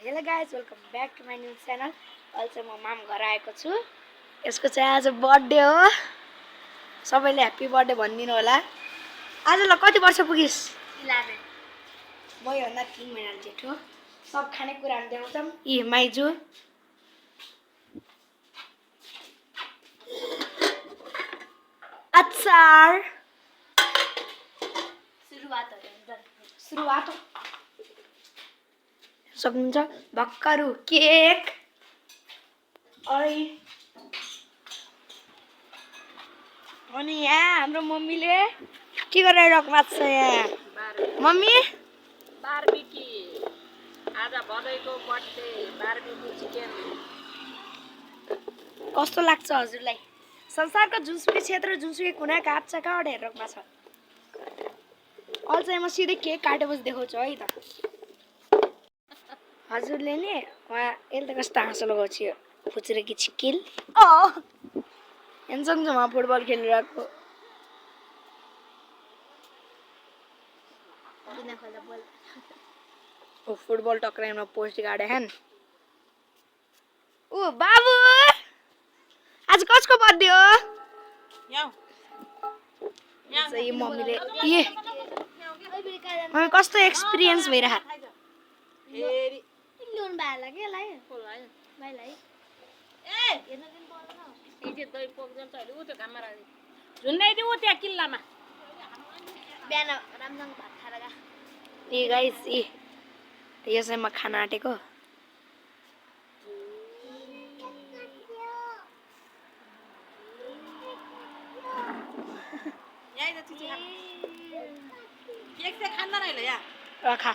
Hello guys welcome back to my new channel. अहिले चाहिँ म माम घर आएको छु। यसको चाहिँ आज बर्थडे हो। सबैले ह्याप्पी बर्थडे भनिदिनु होला। आज ल कति वर्ष पुगिस्? 11। म योभन्दा 3 महिना जेठो। सब खानेकुराहरू देखाउँछौँ। यी माइजू अचार सुरुवात सक्नुहुन्छ। भक्करु केक अनि यहाँ हाम्रो मम्मीले के गरिरहेको भएको छ यहाँ? मम्मी बारबिकी आज भदैको बर्थडे बारबिकी चिकन कस्तो लाग्छ हजुरलाई? संसारको जुनसुकै क्षेत्र जुनसुकै कुना काट्छ कहाँबाट हेरिरहेको भएको छ? अहिले चाहिँ म सिधै केक काटेपछि देखाउँछु है त। हजुरले नि वहाँ यसले त कस्तो हाँसो लगाउँछ यो फुचुरेकी छिक्किल। सँगसँगै फुटबल खेलिरहेको फुटबल टक्राइमा पोस्ट गाडे हैन। ओ बाबु आज कसको बर्थडे हो? यही मम्मीले मम्मी कस्तो एक्सपिरियन्स भइरह? झुन्डाइदिउ त्यहाँ किल्लामा बिहान रामसँग भात खाएर गा। ए गाइस यो चाहिँ म खाना आँटेको। केक चाहिँ खाँदैन अहिले या खा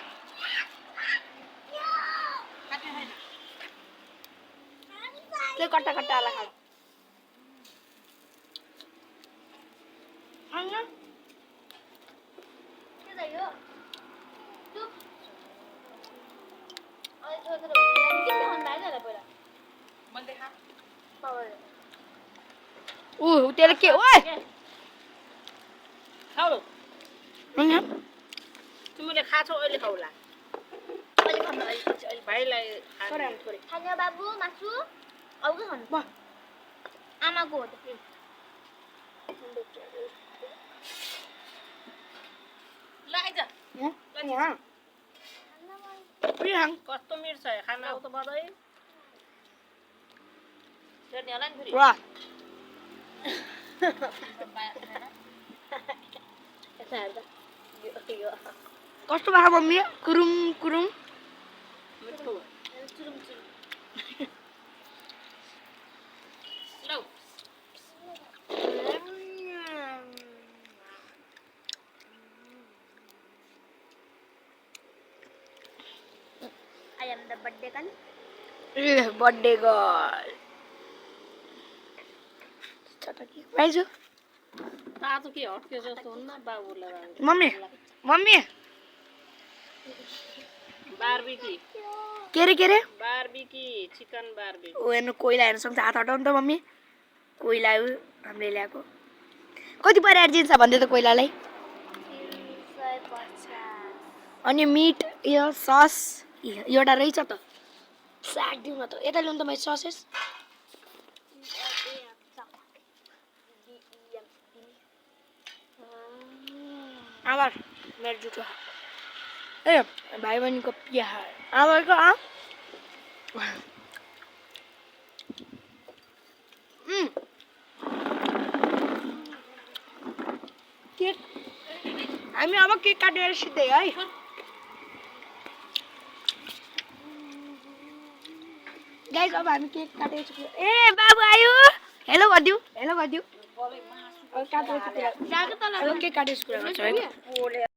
त्यो कट्टा कट्टा वाला खा। तेल के ओए खाऊ तिमीले खाछौ अहिले खाउला भाइलाई खाने बाबु मासु अघि खानु आमाको हो त लाइजा कस्तो मिर्छ खाना आउ त बदै हेर्ने होला नि फेरि वाह कस्तो भएको मम्मी? कुरुम कुरुम मिठो लौ I am the birthday girl. Birthday girl भाइजू तातो के हट्के जस्तो हुन्न बाबुलाई मम्मी मम्मी बारबिकी के रे बारबिकी चिकन बारबिकी ओ हेर्नु कोइला हेर्नु सक्छ। हात हटाउनु त मम्मी। कोइला हो हामीले ल्याएको। कति परेर दिन्छ भन्दै त कोइलालाई? 350 अनि मिट यो सस एउटा रहेछ त साग दिउँ न त। यता ल्याउनु त मैले ससेस आवाज मेरो जुठो ए भाइ बहिनीको प्यार आवाजको केक हामी अब केक काटेर सिधै है। गाइस अब हामी केक काटेर छु। ए बाबु आयो हेलो गरिदिउ हेलो गरिदिउ। अब केक काटेर कुरा गर्छ है।